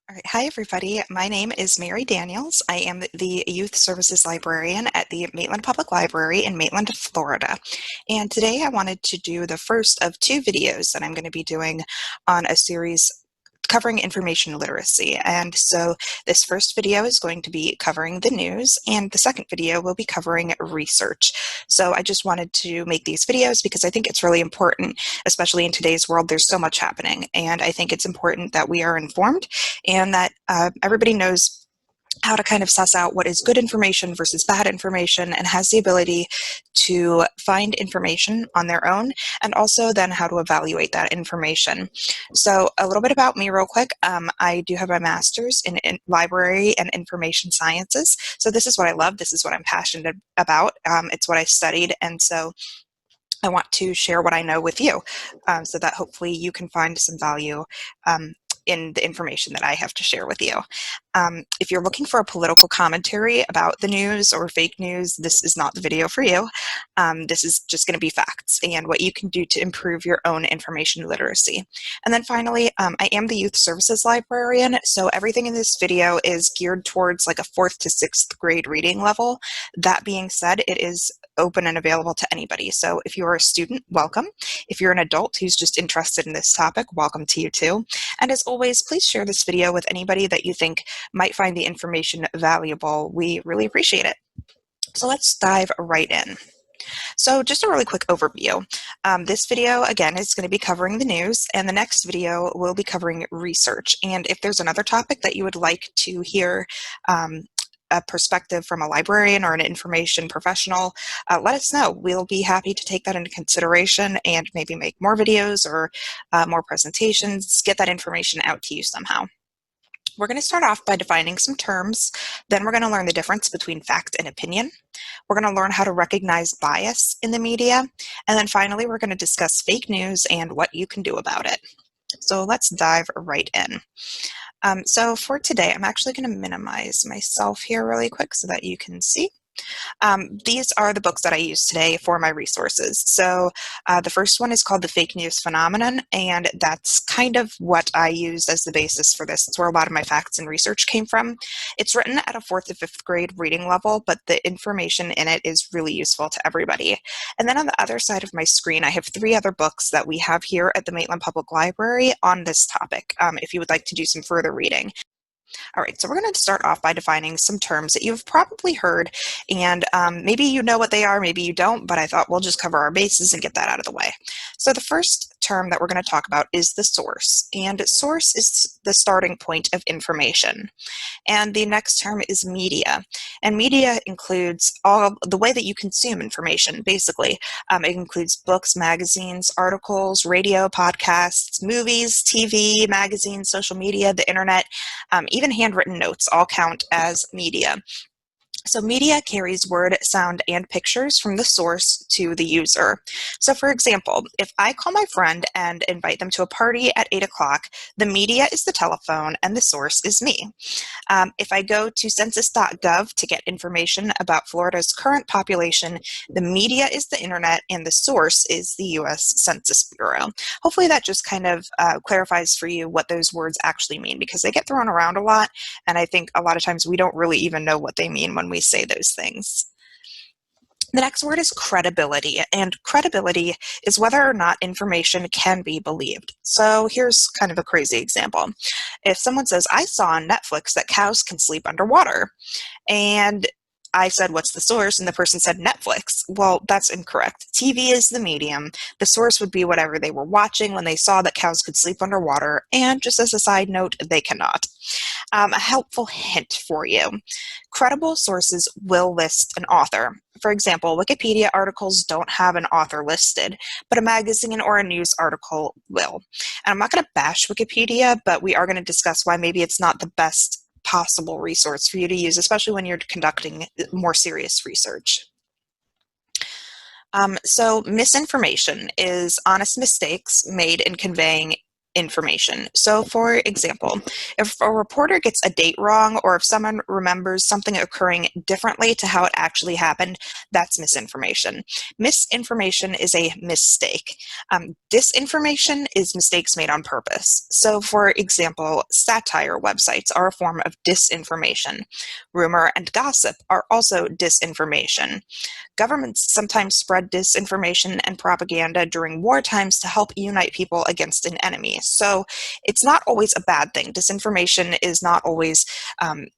All right. Hi, everybody. My name is Mary Daniels. I am the Youth Services Librarian at the Maitland Public Library in Maitland, Florida. And today I wanted to do the first of two videos that I'm going to be doing on a series covering information literacy. And so this first video is going to be covering the news, and the second video will be covering research. So I just wanted to make these videos because I think it's really important, especially in today's world. There's so much happening, and I think it's important that we are informed and that everybody knows how to kind of suss out what is good information versus bad information and has the ability to find information on their own, and also then how to evaluate that information. So a little bit about me real quick. I do have my master's in library and information sciences. So this is what I love. This is what I'm passionate about. It's what I studied. And so I want to share what I know with you so that hopefully you can find some value in the information that I have to share with you. If you're looking for a political commentary about the news or fake news, this is not the video for you. This is just going to be facts and what you can do to improve your own information literacy. And then finally, I am the Youth Services Librarian, so everything in this video is geared towards like a 4th to 6th grade reading level. That being said, it is open and available to anybody. So if you're a student, welcome. If you're an adult who's just interested in this topic, welcome to you too. And as always, please share this video with anybody that you think might find the information valuable. We really appreciate it. So let's dive right in. So just a really quick overview. This video, again, is going to be covering the news, and the next video will be covering research. And if there's another topic that you would like to hear a perspective from a librarian or an information professional, let us know. We'll be happy to take that into consideration and maybe make more videos or more presentations, get that information out to you somehow. We're going to start off by defining some terms. Then we're going to learn the difference between fact and opinion. We're going to learn how to recognize bias in the media. And then finally, we're going to discuss fake news and what you can do about it. So let's dive right in. So for today, I'm actually going to minimize myself here really quick so that you can see. These are the books that I use today for my resources. So the first one is called The Fake News Phenomenon, and that's kind of what I used as the basis for this. It's where a lot of my facts and research came from. It's written at a 4th to 5th grade reading level, but the information in it is really useful to everybody. And then on the other side of my screen, I have 3 other books that we have here at the Maitland Public Library on this topic, if you would like to do some further reading. All right, so we're going to start off by defining some terms that you've probably heard, and maybe you know what they are, maybe you don't, but I thought we'll just cover our bases and get that out of the way. So the first term that we're going to talk about is the source, and source is the starting point of information. And the next term is media, and media includes all the way that you consume information, basically. It includes books, magazines, articles, radio, podcasts, movies, TV, magazines, social media, the internet, even handwritten notes all count as media. So media carries word, sound, and pictures from the source to the user. So for example, if I call my friend and invite them to a party at 8 o'clock, the media is the telephone and the source is me. If I go to census.gov to get information about Florida's current population, the media is the internet and the source is the U.S. Census Bureau. Hopefully that just kind of clarifies for you what those words actually mean, because they get thrown around a lot, and I think a lot of times we don't really even know what they mean when we say those things. The next word is credibility, and credibility is whether or not information can be believed. So here's kind of a crazy example. If someone says, I saw on Netflix that cows can sleep underwater, and I said, what's the source? And the person said Netflix. Well, that's incorrect. TV is the medium. The source would be whatever they were watching when they saw that cows could sleep underwater. And just as a side note, they cannot. A helpful hint for you. Credible sources will list an author. For example, Wikipedia articles don't have an author listed, but a magazine or a news article will. And I'm not going to bash Wikipedia, but we are going to discuss why maybe it's not the best possible resource for you to use, especially when you're conducting more serious research. So misinformation is honest mistakes made in conveying information. So for example, if a reporter gets a date wrong, or if someone remembers something occurring differently to how it actually happened, that's misinformation. Misinformation is a mistake. Disinformation is mistakes made on purpose. So for example, satire websites are a form of disinformation. Rumor and gossip are also disinformation. Governments sometimes spread disinformation and propaganda during war times to help unite people against an enemy. So it's not always a bad thing. Disinformation is not always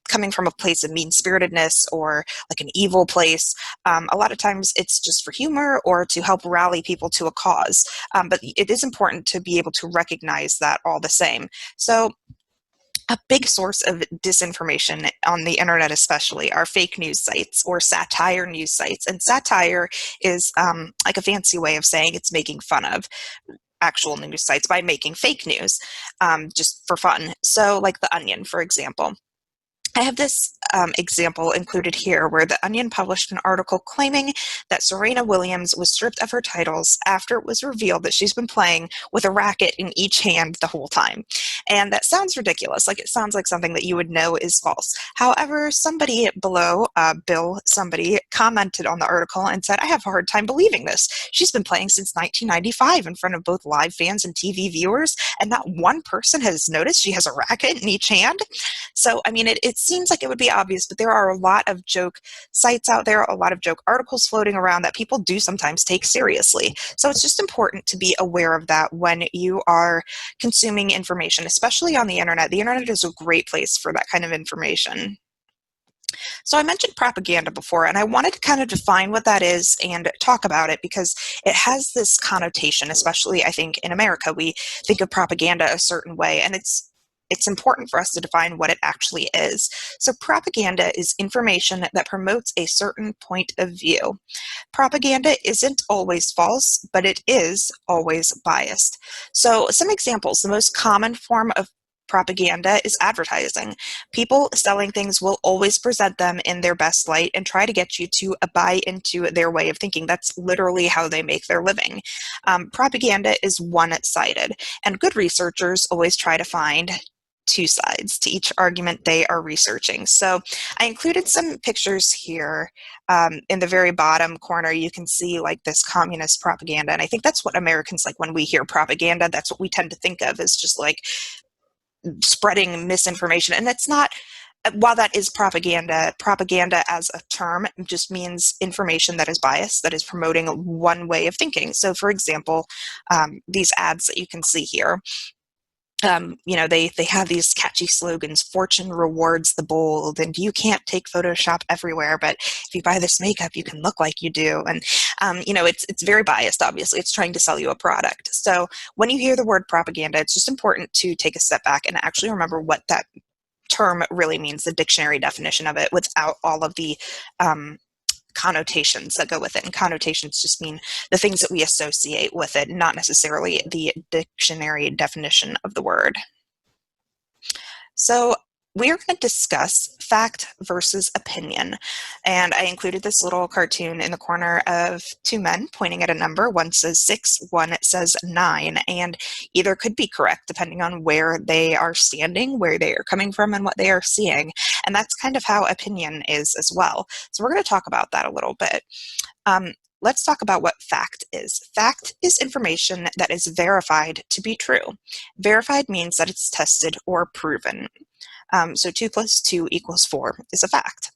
coming from a place of mean-spiritedness or like an evil place. A lot of times it's just for humor or to help rally people to a cause. But it is important to be able to recognize that all the same. So a big source of disinformation on the internet especially are fake news sites or satire news sites. And satire is like a fancy way of saying it's making fun of actual news sites by making fake news just for fun. So like The Onion, for example. I have this example included here where The Onion published an article claiming that Serena Williams was stripped of her titles after it was revealed that she's been playing with a racket in each hand the whole time. And that sounds ridiculous. Like it sounds like something that you would know is false. However, somebody below, somebody commented on the article and said, I have a hard time believing this. She's been playing since 1995 in front of both live fans and TV viewers, and not one person has noticed she has a racket in each hand. So, I mean, it seems like it would be obvious, but there are a lot of joke sites out there, a lot of joke articles floating around that people do sometimes take seriously. So it's just important to be aware of that when you are consuming information, especially on the internet. The internet is a great place for that kind of information. So I mentioned propaganda before, and I wanted to kind of define what that is and talk about it because it has this connotation, especially I think in America, we think of propaganda a certain way, and it's important for us to define what it actually is. So propaganda is information that promotes a certain point of view. Propaganda isn't always false, but it is always biased. So some examples, the most common form of propaganda is advertising. People selling things will always present them in their best light and try to get you to buy into their way of thinking. That's literally how they make their living. Propaganda is one-sided, and good researchers always try to find two sides to each argument they are researching. So I included some pictures here. In the very bottom corner, you can see like this communist propaganda. And I think that's what Americans like when we hear propaganda. That's what we tend to think of, is just like spreading misinformation. And that's not, while that is propaganda, propaganda as a term just means information that is biased, that is promoting one way of thinking. So for example, these ads that you can see here, they have these catchy slogans: fortune rewards the bold, and you can't take Photoshop everywhere, but if you buy this makeup, you can look like you do. And, it's very biased, obviously. It's trying to sell you a product. So when you hear the word propaganda, it's just important to take a step back and actually remember what that term really means, the dictionary definition of it, without all of the connotations that go with it. And connotations just mean the things that we associate with it, not necessarily the dictionary definition of the word. So we are going to discuss fact versus opinion. And I included this little cartoon in the corner of two men pointing at a number. One says 6, one says 9, and either could be correct depending on where they are standing, where they are coming from, and what they are seeing. And that's kind of how opinion is as well. So we're going to talk about that a little bit. Let's talk about what fact is. Fact is information that is verified to be true. Verified means that it's tested or proven. So 2 + 2 = 4 is a fact.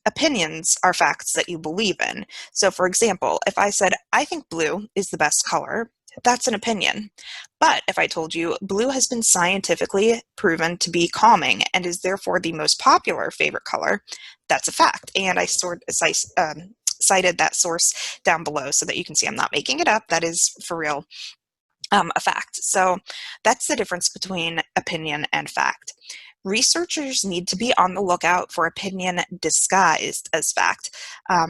Opinions are facts that you believe in. So for example, if I said, I think blue is the best color, that's an opinion. But if I told you blue has been scientifically proven to be calming and is therefore the most popular favorite color, that's a fact. And I cited that source down below so that you can see I'm not making it up. That is for real. A fact. So that's the difference between opinion and fact. Researchers need to be on the lookout for opinion disguised as fact.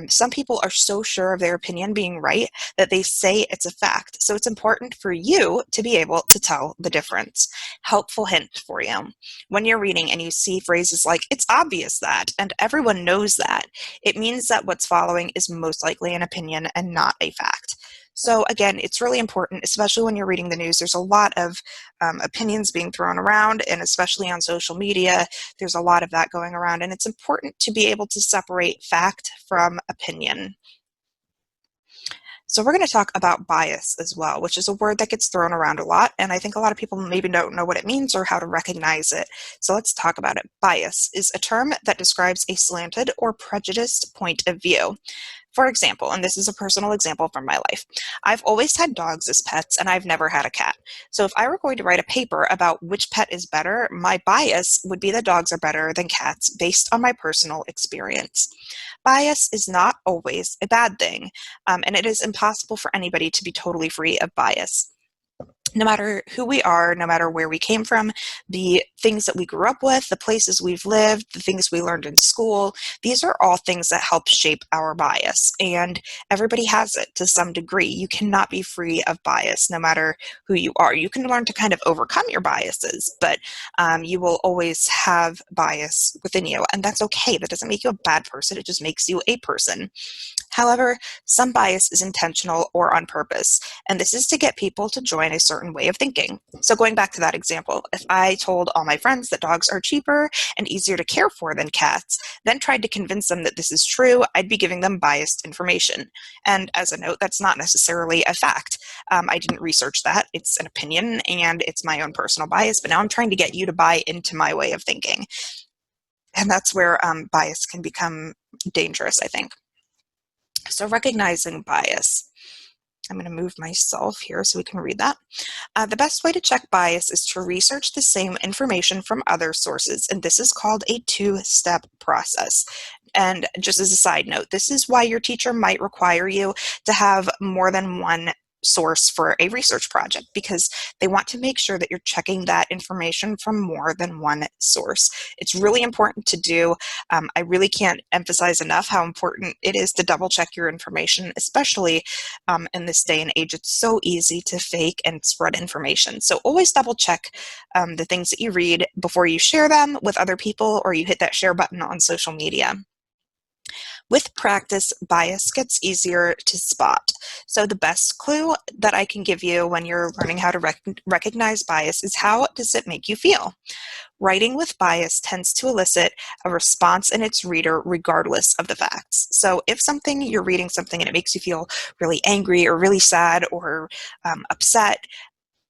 Some people are so sure of their opinion being right that they say it's a fact. So it's important for you to be able to tell the difference. Helpful hint for you. When you're reading and you see phrases like, it's obvious that, and everyone knows that, it means that what's following is most likely an opinion and not a fact. So again, it's really important, especially when you're reading the news. There's a lot of opinions being thrown around, and especially on social media, there's a lot of that going around, and it's important to be able to separate fact from opinion. So we're going to talk about bias as well, which is a word that gets thrown around a lot, and I think a lot of people maybe don't know what it means or how to recognize it. So let's talk about it. Bias is a term that describes a slanted or prejudiced point of view. For example, and this is a personal example from my life, I've always had dogs as pets and I've never had a cat. So if I were going to write a paper about which pet is better, my bias would be that dogs are better than cats based on my personal experience. Bias is not always a bad thing, and it is impossible for anybody to be totally free of bias. No matter who we are, no matter where we came from, the things that we grew up with, the places we've lived, the things we learned in school, these are all things that help shape our bias. And everybody has it to some degree. You cannot be free of bias no matter who you are. You can learn to kind of overcome your biases, but you will always have bias within you. And that's okay. That doesn't make you a bad person. It just makes you a person. However, some bias is intentional or on purpose, and this is to get people to join a certain way of thinking. So going back to that example, if I told all my friends that dogs are cheaper and easier to care for than cats, then tried to convince them that this is true, I'd be giving them biased information. And as a note, that's not necessarily a fact. I didn't research that. It's an opinion and it's my own personal bias, but now I'm trying to get you to buy into my way of thinking. And that's where bias can become dangerous, I think. So recognizing bias. I'm going to move myself here so we can read that. The best way to check bias is to research the same information from other sources, and this is called a two-step process. And just as a side note, this is why your teacher might require you to have more than one source for a research project, because they want to make sure that you're checking that information from more than one source. It's really important to do. I really can't emphasize enough how important it is to double check your information, especially in this day and age. It's so easy to fake and spread information. So always double check the things that you read before you share them with other people or you hit that share button on social media. With practice, bias gets easier to spot. So the best clue that I can give you when you're learning how to recognize bias is, how does it make you feel? Writing with bias tends to elicit a response in its reader regardless of the facts. So if you're reading something and it makes you feel really angry or really sad or upset,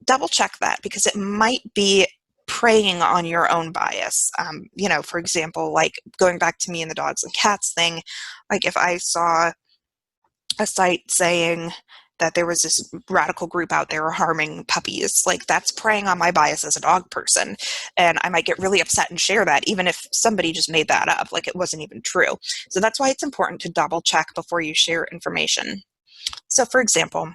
double check that, because it might be preying on your own bias. For example, like going back to me and the dogs and cats thing, like if I saw a site saying that there was this radical group out there harming puppies, like that's preying on my bias as a dog person. And I might get really upset and share that, even if somebody just made that up, like it wasn't even true. So that's why it's important to double check before you share information. So for example,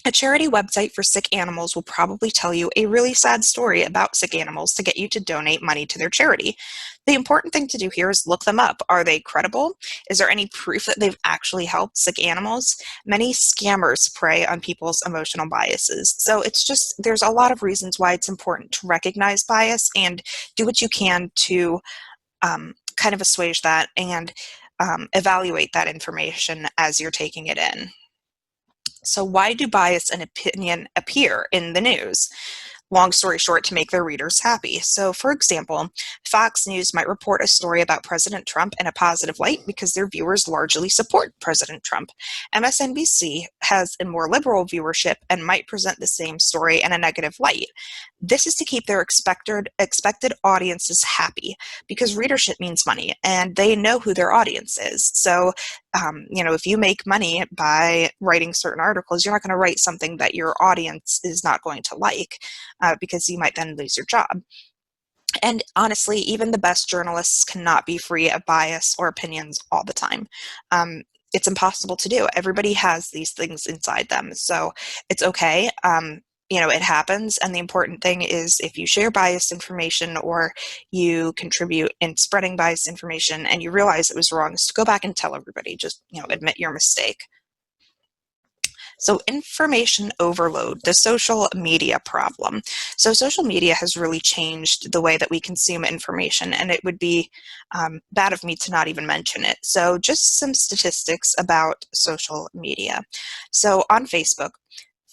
a charity website for sick animals will probably tell you a really sad story about sick animals to get you to donate money to their charity. The important thing to do here is look them up. Are they credible? Is there any proof that they've actually helped sick animals? Many scammers prey on people's emotional biases. So there's a lot of reasons why it's important to recognize bias and do what you can to kind of assuage that and evaluate that information as you're taking it in. So why do bias and opinion appear in the news? Long story short, to make their readers happy. So for example, Fox News might report a story about President Trump in a positive light because their viewers largely support President Trump. MSNBC has a more liberal viewership and might present the same story in a negative light. This is to keep their expected audiences happy, because readership means money and they know who their audience is. So if you make money by writing certain articles, you're not going to write something that your audience is not going to like, because you might then lose your job. And honestly, even the best journalists cannot be free of bias or opinions all the time. It's impossible to do. Everybody has these things inside them, so it's okay. It happens, and the important thing is, if you share biased information or you contribute in spreading biased information and you realize it was wrong, is to go back and tell everybody. Just admit your mistake. So information overload, the social media problem. So social media has really changed the way that we consume information, and it would be bad of me to not even mention it. So just some statistics about social media. So on Facebook,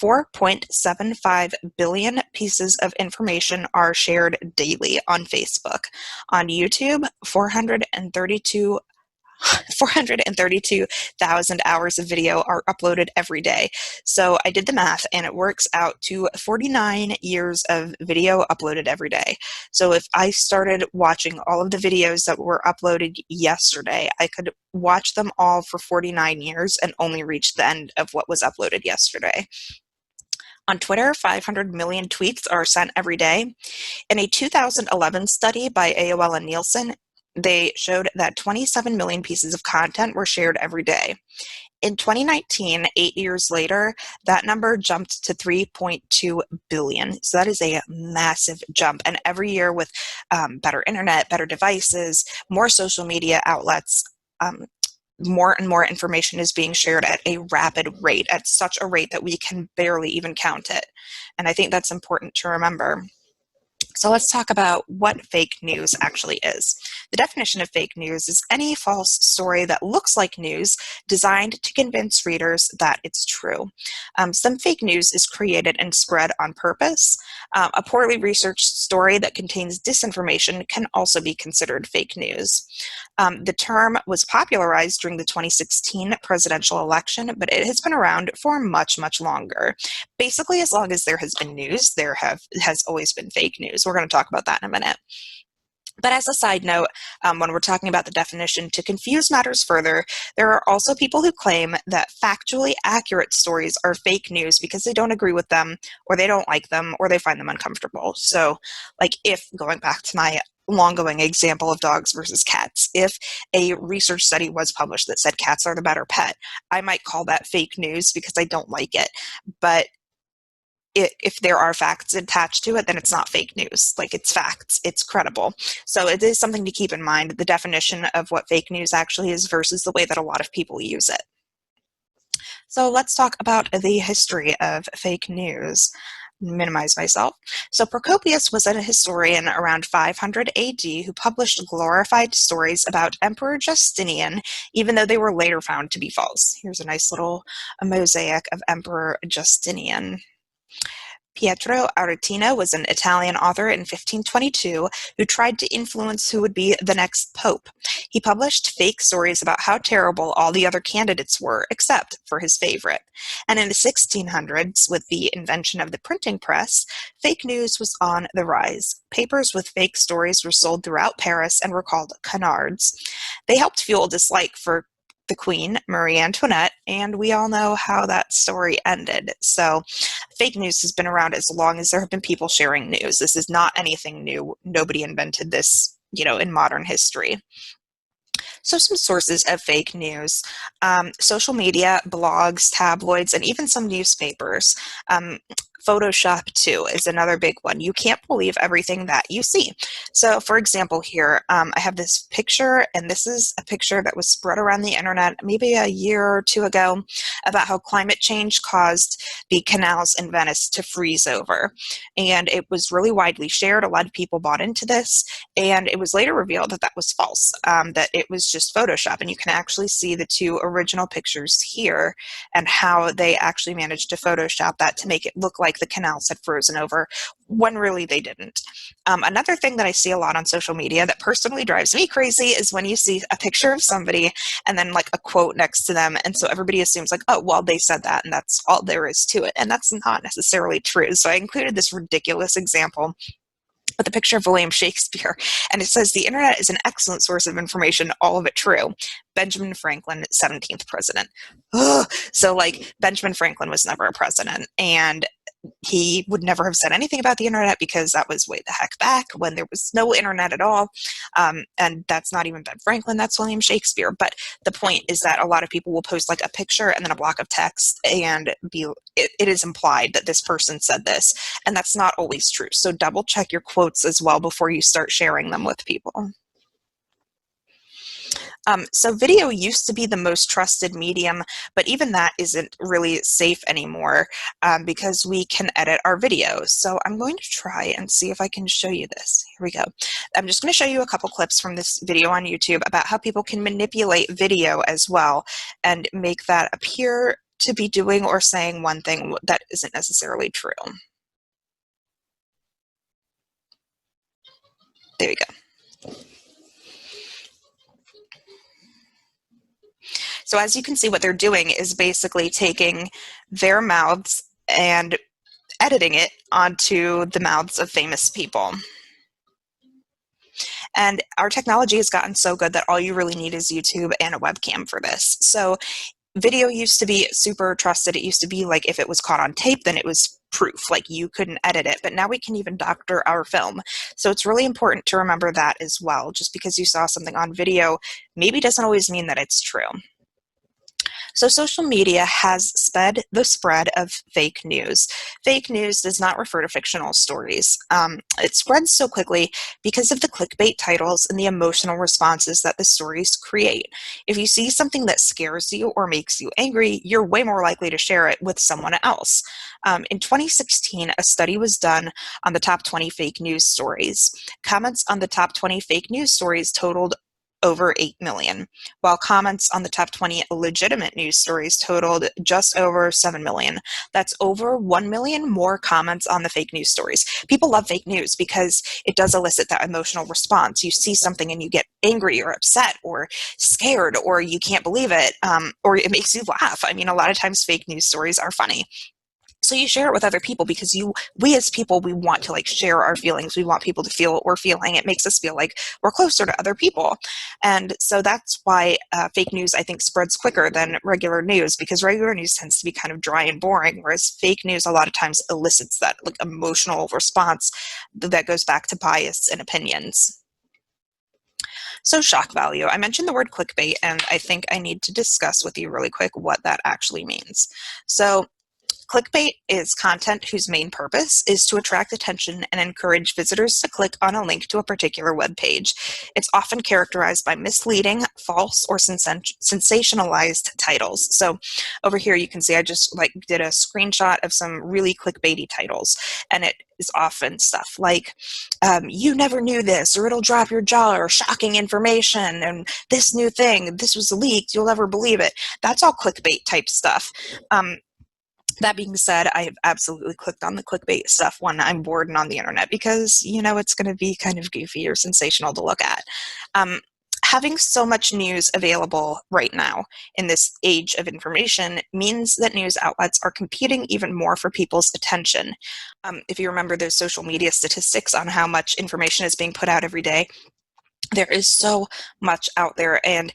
4.75 billion pieces of information are shared daily on Facebook. On YouTube, 432,000 hours of video are uploaded every day. So I did the math and it works out to 49 years of video uploaded every day. So if I started watching all of the videos that were uploaded yesterday, I could watch them all for 49 years and only reach the end of what was uploaded yesterday. On Twitter, 500 million tweets are sent every day. In a 2011 study by AOL and Nielsen, they showed that 27 million pieces of content were shared every day. In 2019, 8 years later, that number jumped to 3.2 billion. So that is a massive jump. And every year with better internet, better devices, more social media outlets, more and more information is being shared at a rapid rate, at such a rate that we can barely even count it. And I think that's important to remember. So let's talk about what fake news actually is. The definition of fake news is any false story that looks like news designed to convince readers that it's true. Some fake news is created and spread on purpose. A poorly researched story that contains disinformation can also be considered fake news. The term was popularized during the 2016 presidential election, but it has been around for much, much longer. Basically, as long as there has been news, has always been fake news. We're going to talk about that in a minute. But as a side note, when we're talking about the definition, to confuse matters further, there are also people who claim that factually accurate stories are fake news because they don't agree with them, or they don't like them, or they find them uncomfortable. So, like if, going back to my long-going example of dogs versus cats, if a research study was published that said cats are the better pet, I might call that fake news because I don't like it. But if there are facts attached to it, then it's not fake news. Like, it's facts, it's credible. So it is something to keep in mind, the definition of what fake news actually is versus the way that a lot of people use it. So let's talk about the history of fake news. Minimize myself. So Procopius was a historian around 500 AD who published glorified stories about Emperor Justinian, even though they were later found to be false. Here's a nice little mosaic of Emperor Justinian. Pietro Aretino was an Italian author in 1522 who tried to influence who would be the next pope. He published fake stories about how terrible all the other candidates were, except for his favorite. And in the 1600s, with the invention of the printing press, fake news was on the rise. Papers with fake stories were sold throughout Paris and were called canards. They helped fuel dislike for the Queen, Marie Antoinette, and we all know how that story ended. So fake news has been around as long as there have been people sharing news. This is not anything new. Nobody invented this, in modern history. So some sources of fake news: social media, blogs, tabloids, and even some newspapers. Photoshop, too, is another big one. You can't believe everything that you see. So, for example, here, I have this picture, and this is a picture that was spread around the internet maybe a year or two ago about how climate change caused the canals in Venice to freeze over. And it was really widely shared. A lot of people bought into this, and it was later revealed that that was false, that it was just Photoshop. And you can actually see the two original pictures here and how they actually managed to Photoshop that to make it look like the canals had frozen over, when really they didn't. Another thing that I see a lot on social media that personally drives me crazy is when you see a picture of somebody and then like a quote next to them, and so everybody assumes like, oh, well, they said that and that's all there is to it, and that's not necessarily true. So I included this ridiculous example with a picture of William Shakespeare, and it says, "The internet is an excellent source of information, all of it true. Benjamin Franklin, 17th president." Ugh. So like, Benjamin Franklin was never a president, and he would never have said anything about the internet because that was way the heck back when there was no internet at all. And that's not even Ben Franklin, that's William Shakespeare. But the point is that a lot of people will post like a picture and then a block of text, and it is implied that this person said this, and that's not always true. So double check your quotes as well before you start sharing them with people. So video used to be the most trusted medium, but even that isn't really safe anymore because we can edit our videos. So I'm going to try and see if I can show you this. Here we go. I'm just going to show you a couple clips from this video on YouTube about how people can manipulate video as well and make that appear to be doing or saying one thing that isn't necessarily true. There we go. So as you can see, what they're doing is basically taking their mouths and editing it onto the mouths of famous people. And our technology has gotten so good that all you really need is YouTube and a webcam for this. So video used to be super trusted. It used to be like if it was caught on tape, then it was proof, like you couldn't edit it. But now we can even doctor our film. So it's really important to remember that as well. Just because you saw something on video maybe doesn't always mean that it's true. So social media has sped the spread of fake news. Fake news does not refer to fictional stories. It spreads so quickly because of the clickbait titles and the emotional responses that the stories create. If you see something that scares you or makes you angry, you're way more likely to share it with someone else. In 2016, a study was done on the top 20 fake news stories. Comments on the top 20 fake news stories totaled over 8 million, while comments on the top 20 legitimate news stories totaled just over 7 million. That's over 1 million more comments on the fake news stories. People love fake news because it does elicit that emotional response. You see something and you get angry or upset or scared or you can't believe it, or it makes you laugh. I mean, a lot of times fake news stories are funny. So you share it with other people because we as people, we want to like share our feelings. We want people to feel what we're feeling. It makes us feel like we're closer to other people. And so that's why fake news, I think, spreads quicker than regular news, because regular news tends to be kind of dry and boring, whereas fake news a lot of times elicits that like emotional response that goes back to bias and opinions. So shock value. I mentioned the word clickbait, and I think I need to discuss with you really quick what that actually means. So clickbait is content whose main purpose is to attract attention and encourage visitors to click on a link to a particular web page. It's often characterized by misleading, false, or sensationalized titles. So over here you can see I just like did a screenshot of some really clickbaity titles, and it is often stuff like you never knew this, or it'll drop your jaw, or shocking information, and this new thing, this was leaked, you'll never believe it. That's all clickbait type stuff. That being said, I have absolutely clicked on the clickbait stuff when I'm bored and on the internet because, you know, it's going to be kind of goofy or sensational to look at. Having so much news available right now in this age of information means that news outlets are competing even more for people's attention. If you remember those social media statistics on how much information is being put out every day, there is so much out there, and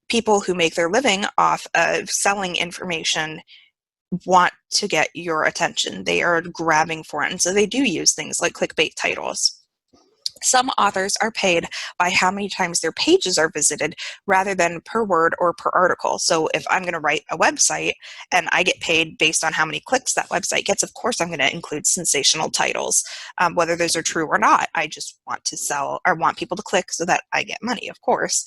people who make their living off of selling information want to get your attention. They are grabbing for it, and so they do use things like clickbait titles. Some authors are paid by how many times their pages are visited rather than per word or per article. So if I'm going to write a website and I get paid based on how many clicks that website gets, of course I'm going to include sensational titles, whether those are true or not. I just want to sell or want people to click so that I get money, of course.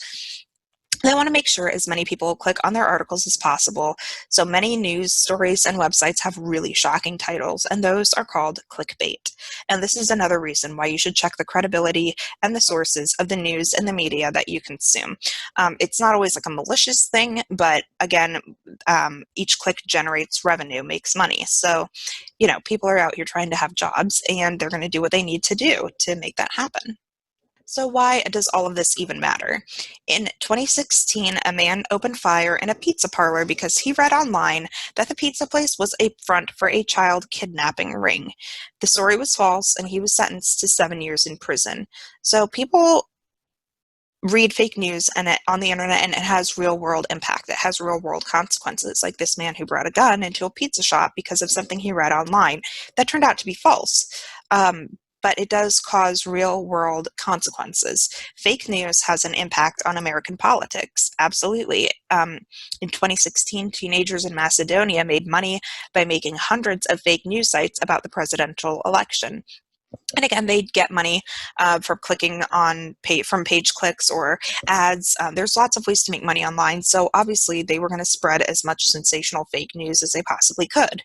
They want to make sure as many people click on their articles as possible. So many news stories and websites have really shocking titles, and those are called clickbait. And this is another reason why you should check the credibility and the sources of the news and the media that you consume. It's not always like a malicious thing, but again, each click generates revenue, makes money. So, you know, people are out here trying to have jobs, and they're going to do what they need to do to make that happen. So why does all of this even matter? In 2016, a man opened fire in a pizza parlor because he read online that the pizza place was a front for a child kidnapping ring. The story was false, and he was sentenced to 7 years in prison. So people read fake news on the internet, and it has real world impact. It has real world consequences, like this man who brought a gun into a pizza shop because of something he read online that turned out to be false. But it does cause real world consequences. Fake news has an impact on American politics. Absolutely. In 2016, teenagers in Macedonia made money by making hundreds of fake news sites about the presidential election. And again, they get money for clicking on from page clicks or ads. There's lots of ways to make money online. So obviously they were going to spread as much sensational fake news as they possibly could.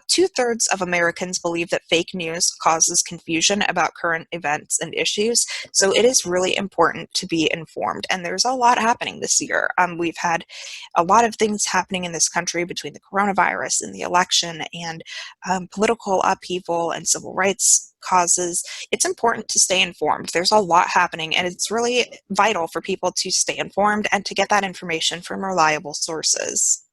Two-thirds of Americans believe that fake news causes confusion about current events and issues, so it is really important to be informed. And there's a lot happening this year. We've had a lot of things happening in this country between the coronavirus and the election and political upheaval and civil rights causes. It's important to stay informed. There's a lot happening, and it's really vital for people to stay informed and to get that information from reliable sources.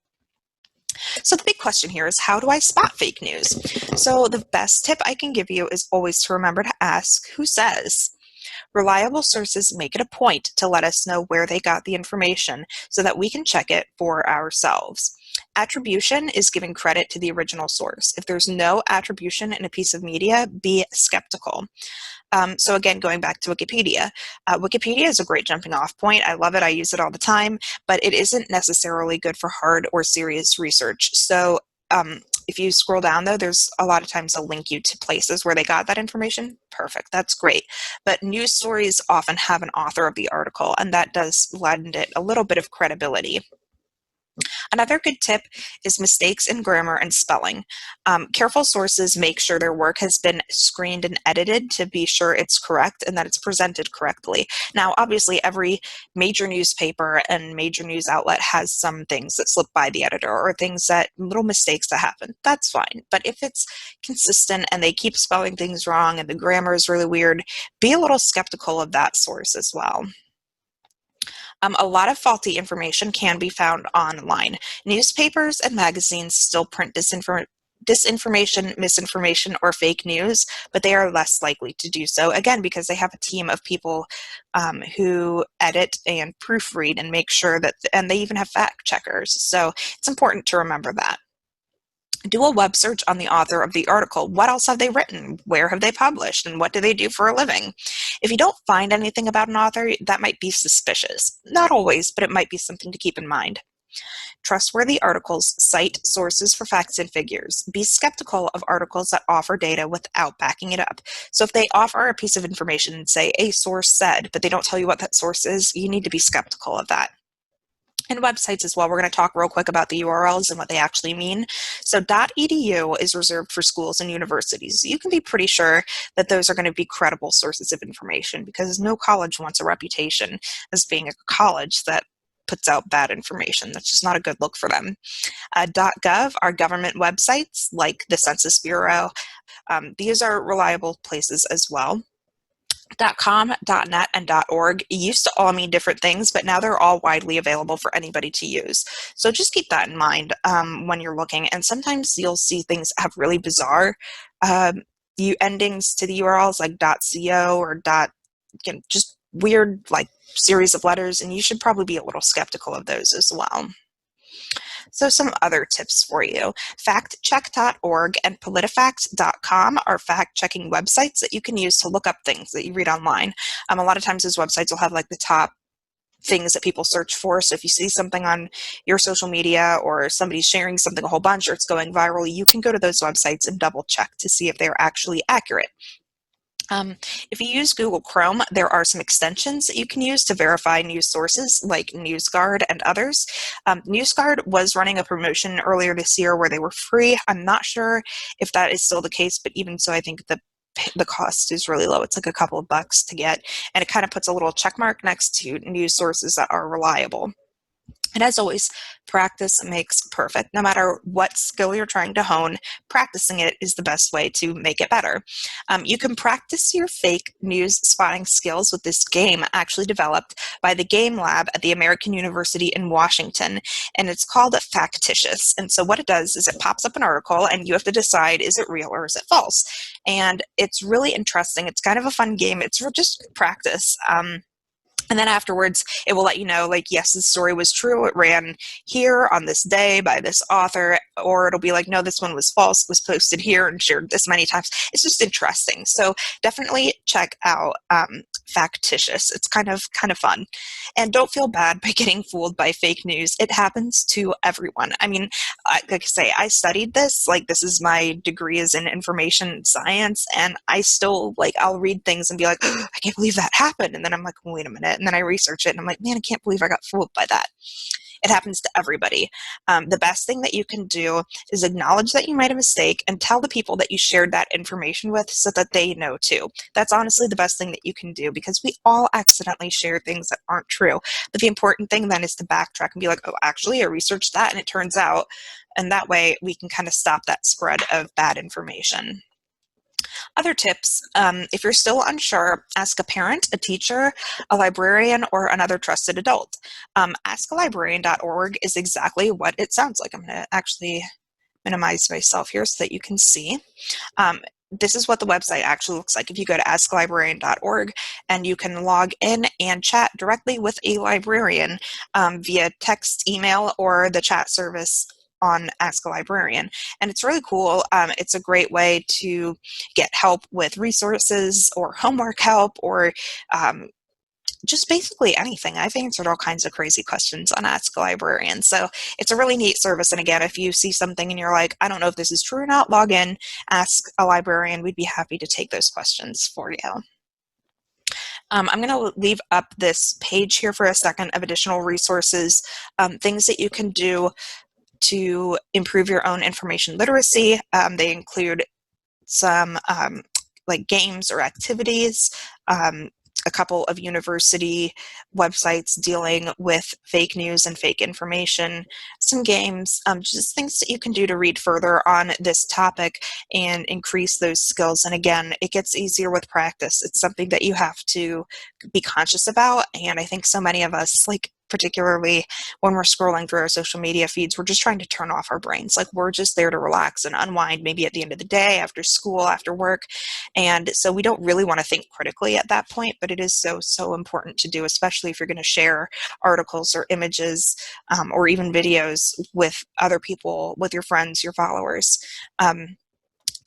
So the big question here is, how do I spot fake news? So the best tip I can give you is always to remember to ask, who says? Reliable sources make it a point to let us know where they got the information so that we can check it for ourselves. Attribution is giving credit to the original source. If there's no attribution in a piece of media, be skeptical. So again, going back to Wikipedia, Wikipedia is a great jumping off point. I love it. I use it all the time, but it isn't necessarily good for hard or serious research. So if you scroll down, though, there's a lot of times they'll link you to places where they got that information. Perfect. That's great. But news stories often have an author of the article, and that does lend it a little bit of credibility. Another good tip is mistakes in grammar and spelling. Careful sources make sure their work has been screened and edited to be sure it's correct and that it's presented correctly. Now, obviously, every major newspaper and major news outlet has some things that slip by the editor or little mistakes that happen. That's fine. But if it's consistent and they keep spelling things wrong and the grammar is really weird, be a little skeptical of that source as well. A lot of faulty information can be found online. Newspapers and magazines still print disinformation, misinformation, or fake news, but they are less likely to do so, again, because they have a team of people who edit and proofread and make sure and they even have fact checkers. So it's important to remember that. Do a web search on the author of the article. What else have they written? Where have they published? And what do they do for a living? If you don't find anything about an author, that might be suspicious. Not always, but it might be something to keep in mind. Trustworthy articles cite sources for facts and figures. Be skeptical of articles that offer data without backing it up. So if they offer a piece of information and say, a source said, but they don't tell you what that source is, you need to be skeptical of that. And websites as well. We're going to talk real quick about the URLs and what they actually mean. So .edu is reserved for schools and universities. You can be pretty sure that those are going to be credible sources of information because no college wants a reputation as being a college that puts out bad information. That's just not a good look for them. .gov are government websites like the Census Bureau. These are reliable places as well. .com, .net, and .org used to all mean different things, but now they're all widely available for anybody to use. So just keep that in mind when you're looking. And sometimes you'll see things have really bizarre endings to the URLs like .co or just weird series of letters, and you should probably be a little skeptical of those as well. So some other tips for you. Factcheck.org and politifact.com are fact-checking websites that you can use to look up things that you read online. A lot of times those websites will have the top things that people search for. So if you see something on your social media or somebody's sharing something a whole bunch or it's going viral, you can go to those websites and double check to see if they're actually accurate. If you use Google Chrome, there are some extensions that you can use to verify news sources like NewsGuard and others. NewsGuard was running a promotion earlier this year where they were free. I'm not sure if that is still the case, but even so, I think the cost is really low. It's like a couple of bucks to get, and it kind of puts a little check mark next to news sources that are reliable. And as always, practice makes perfect. No matter what skill you're trying to hone, practicing it is the best way to make it better. You can practice your fake news spotting skills with this game actually developed by the Game Lab at the American University in Washington, and it's called Factitious. And so what it does is it pops up an article, and you have to decide, is it real or is it false? And it's really interesting. It's kind of a fun game. It's just practice. And then afterwards, it will let you know, yes, this story was true. It ran here on this day by this author, or it'll be like, no, this one was false. It was posted here and shared this many times. It's just interesting. So definitely check out factitious. It's kind of fun. And don't feel bad by getting fooled by fake news. It happens to everyone. I mean, like I say, I studied this. Like, this is my degree is in information science, and I still, like, I'll read things and be like, oh, I can't believe that happened. And then I'm like, wait a minute. And then I research it and I'm like, man, I can't believe I got fooled by that. It happens to everybody. The best thing that you can do is acknowledge that you made a mistake and tell the people that you shared that information with so that they know too. That's honestly the best thing that you can do, because we all accidentally share things that aren't true. But the important thing then is to backtrack and be like, oh, actually, I researched that and it turns out. And that way we can kind of stop that spread of bad information. Other tips, if you're still unsure, ask a parent, a teacher, a librarian, or another trusted adult. Askalibrarian.org is exactly what it sounds like. I'm going to actually minimize myself here so that you can see. This is what the website actually looks like. If you go to asklibrarian.org, and you can log in and chat directly with a librarian via text, email, or the chat service on Ask a Librarian. And it's really cool. It's a great way to get help with resources or homework help, or just basically anything. I've answered all kinds of crazy questions on Ask a Librarian. So it's a really neat service. And again, if you see something and you're like, I don't know if this is true or not, log in, ask a librarian. We'd be happy to take those questions for you. I'm going to leave up this page here for a second of additional resources, things that you can do to improve your own information literacy. They include some like games or activities, a couple of university websites dealing with fake news and fake information, some games, just things that you can do to read further on this topic and increase those skills. And again, it gets easier with practice. It's something that you have to be conscious about. And I think so many of us, like, particularly when we're scrolling through our social media feeds, we're just trying to turn off our brains. Like, we're just there to relax and unwind, maybe at the end of the day, after school, after work. And so we don't really want to think critically at that point, but it is so important to do, especially if you're going to share articles or images or even videos with other people, with your friends, your followers.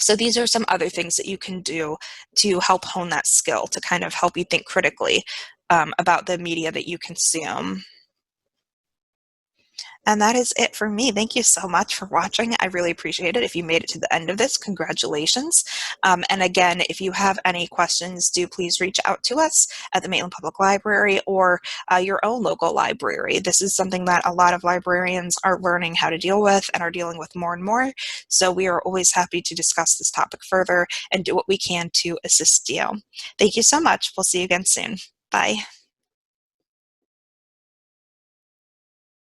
So these are some other things that you can do to help hone that skill, to kind of help you think critically about the media that you consume. And that is it for me. Thank you so much for watching. I really appreciate it. If you made it to the end of this, congratulations. And again, if you have any questions, do please reach out to us at the Maitland Public Library or your own local library. This is something that a lot of librarians are learning how to deal with and are dealing with more and more. So we are always happy to discuss this topic further and do what we can to assist you. Thank you so much. We'll see you again soon. Bye.